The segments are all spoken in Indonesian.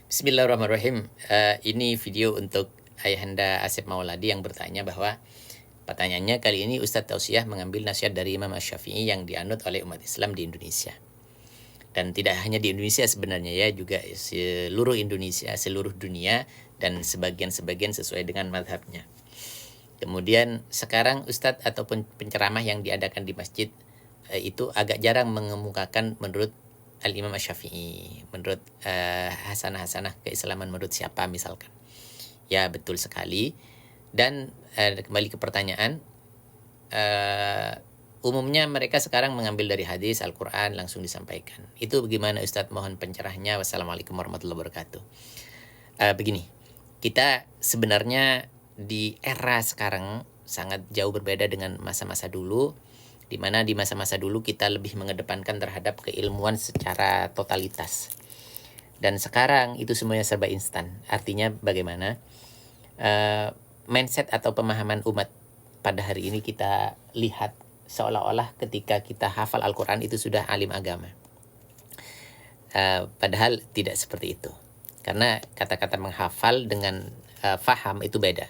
Bismillahirrahmanirrahim. Ini video untuk Ayahanda Asep Mauladi yang bertanya bahwa pertanyaannya kali ini Ustadz Tausiah mengambil nasihat dari Imam Asy-Syafi'i yang dianut oleh umat Islam di Indonesia. Dan tidak hanya di Indonesia sebenarnya ya, juga seluruh Indonesia, seluruh dunia, dan sebagian-sebagian sesuai dengan madhabnya. Kemudian sekarang Ustadz ataupun penceramah yang diadakan di masjid itu agak jarang mengemukakan menurut Al-Imam Asy-Syafi'i, menurut hasanah-hasanah keislaman menurut siapa misalkan. Ya, betul sekali. Dan kembali ke pertanyaan, umumnya mereka sekarang mengambil dari hadis Al-Quran langsung disampaikan. Itu bagaimana Ustadz? Mohon pencerahnya. Wassalamualaikum warahmatullahi wabarakatuh. Begini, kita sebenarnya di era sekarang sangat jauh berbeda dengan masa-masa dulu, di mana di masa-masa dulu kita lebih mengedepankan terhadap keilmuan secara totalitas. Dan sekarang itu semuanya serba instan. Artinya bagaimana? Mindset atau pemahaman umat pada hari ini kita lihat seolah-olah ketika kita hafal Al-Quran itu sudah alim agama. Padahal tidak seperti itu. Karena kata-kata menghafal dengan faham itu beda.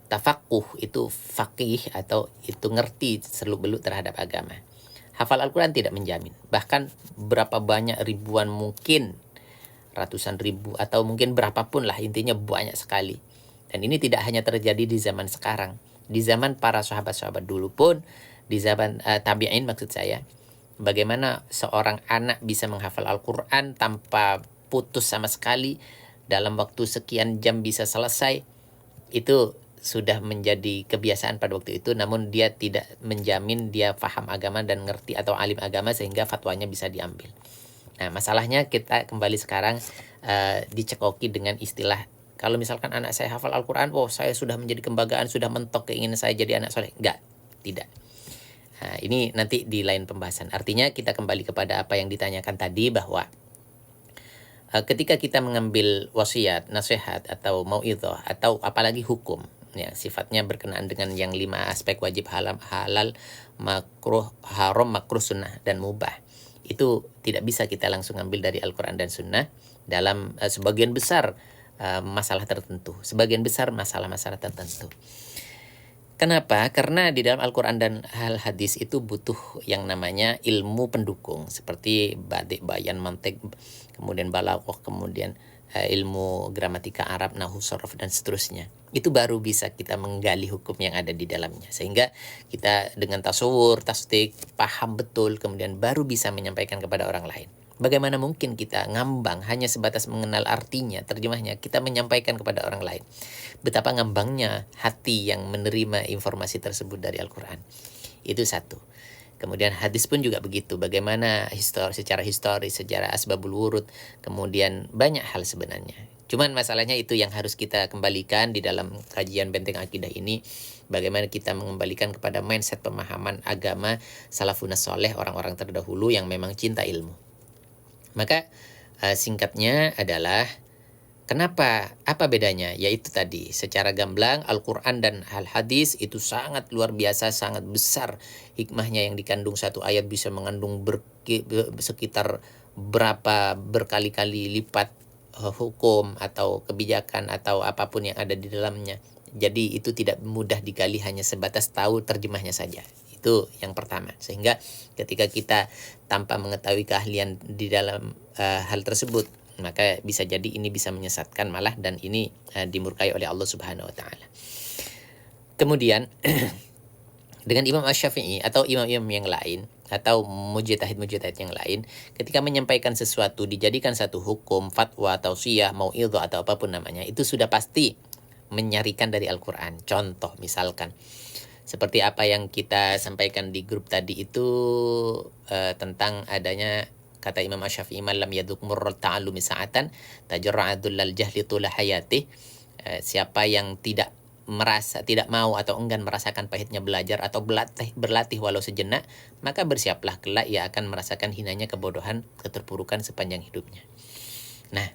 Tafakuh itu faqih atau itu ngerti seluk-beluk terhadap agama. Hafal Al-Quran tidak menjamin. Bahkan berapa banyak ribuan, mungkin ratusan ribu atau mungkin berapapun lah, intinya banyak sekali. Dan ini tidak hanya terjadi di zaman sekarang. Di zaman para sahabat-sahabat dulu pun, di zaman tabi'in maksud saya, bagaimana seorang anak bisa menghafal Al-Quran tanpa putus sama sekali, dalam waktu sekian jam bisa selesai, itu sudah menjadi kebiasaan pada waktu itu, namun dia tidak menjamin dia paham agama dan ngerti atau alim agama sehingga fatwanya bisa diambil. Nah, masalahnya kita kembali sekarang dicekoki dengan istilah, kalau misalkan anak saya hafal Al-Quran, oh saya sudah menjadi kebanggaan, sudah mentok keinginan saya jadi anak soleh. Enggak, tidak. Nah, ini nanti di lain pembahasan. Artinya kita kembali kepada apa yang ditanyakan tadi, bahwa ketika kita mengambil wasiat, nasihat, atau mau'idhah, atau apalagi hukum, ya sifatnya berkenaan dengan yang 5 aspek wajib, halal, makruh, haram, makruh, sunnah, dan mubah, itu tidak bisa kita langsung ambil dari Al-Quran dan Sunnah dalam sebagian besar masalah tertentu, sebagian besar masalah-masalah tertentu. Kenapa? Karena di dalam Al-Quran dan hadis itu butuh yang namanya ilmu pendukung, seperti badik, bayan, mantik, kemudian balaghah, kemudian ilmu gramatika Arab, nahwu, sharaf, dan seterusnya. Itu baru bisa kita menggali hukum yang ada di dalamnya, sehingga kita dengan tasawur, tasdik, paham betul, kemudian baru bisa menyampaikan kepada orang lain. Bagaimana mungkin kita ngambang hanya sebatas mengenal artinya, terjemahnya, kita menyampaikan kepada orang lain? Betapa ngambangnya hati yang menerima informasi tersebut dari Al-Quran. Itu satu. Kemudian hadis pun juga begitu. Bagaimana secara historis, sejarah asbabul wurud, kemudian banyak hal sebenarnya. Cuman masalahnya itu yang harus kita kembalikan di dalam kajian Benteng Akidah ini. Bagaimana kita mengembalikan kepada mindset pemahaman agama salafun saleh, orang-orang terdahulu yang memang cinta ilmu. Maka singkatnya adalah, kenapa? Apa bedanya? Yaitu tadi, secara gamblang Al-Quran dan hadis itu sangat luar biasa, sangat besar hikmahnya yang dikandung satu ayat bisa mengandung sekitar berapa berkali-kali lipat hukum atau kebijakan atau apapun yang ada di dalamnya. Jadi itu tidak mudah digali hanya sebatas tahu terjemahnya saja. Itu yang pertama. Sehingga ketika kita tanpa mengetahui keahlian di dalam hal tersebut, maka bisa jadi ini bisa menyesatkan malah, dan ini dimurkai oleh Allah Subhanahu wa taala. Kemudian dengan Imam Asy-Syafi'i atau imam-imam yang lain atau mujtahid-mujtahid yang lain, ketika menyampaikan sesuatu dijadikan satu hukum, fatwa, tausiyah, mau'idhah atau apapun namanya, itu sudah pasti menyarikan dari Al-Quran. Contoh misalkan seperti apa yang kita sampaikan di grup tadi itu tentang adanya kata Imam Asy-Syafi'i, man lam yaduk murrat ta'allumi sa'atan tajarra'a dhullal jahli tula hayatih. Siapa yang tidak mau atau enggan merasakan pahitnya belajar atau berlatih walau sejenak, maka bersiaplah kelak ia akan merasakan hinanya kebodohan, keterpurukan sepanjang hidupnya. Nah,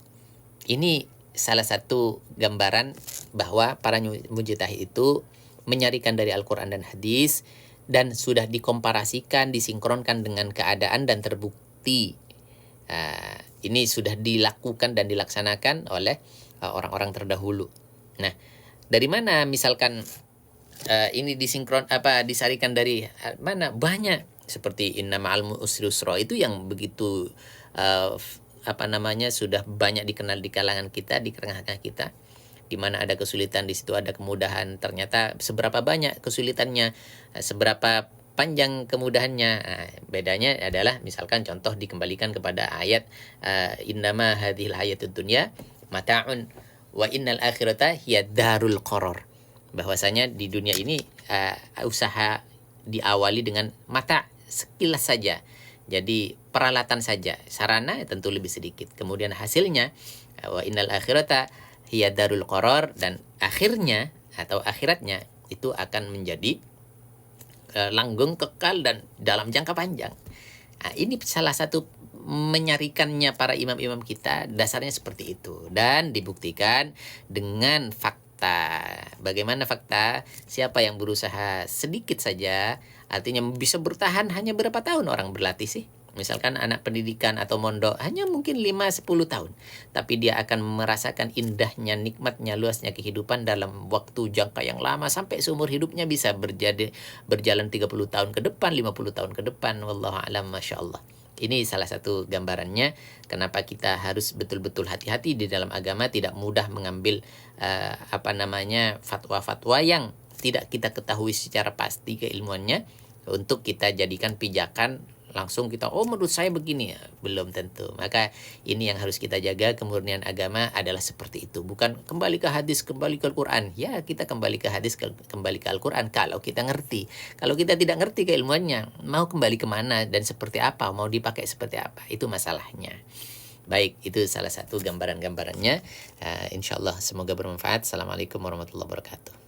ini salah satu gambaran bahwa para mujtahid itu menyarikan dari Al-Quran dan hadis, dan sudah dikomparasikan, disinkronkan dengan keadaan dan terbukti Ini sudah dilakukan dan dilaksanakan oleh orang-orang terdahulu. Nah, dari mana misalkan ini disarikan dari mana? Banyak, seperti inna ma'al usri yusra, itu yang begitu sudah banyak dikenal di kalangan kita, di kalangan kita. Di mana ada kesulitan, di situ ada kemudahan. Ternyata seberapa banyak kesulitannya, seberapa panjang kemudahannya. Bedanya adalah misalkan contoh dikembalikan kepada ayat innama hadhil hayatud dunya mata'un wa innal akhirata hiya darul qaror. Bahwasanya di dunia ini usaha diawali dengan mata, sekilas saja. Jadi peralatan saja, sarana tentu lebih sedikit. Kemudian hasilnya wa innal akhirata hiya darul qaror, dan akhirnya atau akhiratnya itu akan menjadi langgeng, kekal, dan dalam jangka panjang. Nah, ini salah satu menyarikannya para imam-imam kita, dasarnya seperti itu. Dan dibuktikan dengan fakta. Bagaimana fakta? Siapa yang berusaha sedikit saja, artinya bisa bertahan hanya berapa tahun orang berlatih sih? Misalkan anak pendidikan atau mondok hanya mungkin 5-10 tahun. Tapi dia akan merasakan indahnya, nikmatnya, luasnya kehidupan dalam waktu jangka yang lama. Sampai seumur hidupnya bisa berjalan 30 tahun ke depan, 50 tahun ke depan. Wallahu a'lam, Masya Allah. Ini salah satu gambarannya kenapa kita harus betul-betul hati-hati di dalam agama. Tidak mudah mengambil fatwa-fatwa yang tidak kita ketahui secara pasti keilmuannya, untuk kita jadikan pijakan langsung kita, menurut saya begini, belum tentu. Maka ini yang harus kita jaga. Kemurnian agama adalah seperti itu, bukan kembali ke hadis, kembali ke Al-Quran. Ya, kita kembali ke hadis, kembali ke Al-Quran kalau kita ngerti. Kalau kita tidak ngerti keilmuannya, mau kembali kemana dan seperti apa, mau dipakai seperti apa, itu masalahnya. Baik, itu salah satu gambaran-gambarannya. Insya Allah semoga bermanfaat. Assalamualaikum warahmatullahi wabarakatuh.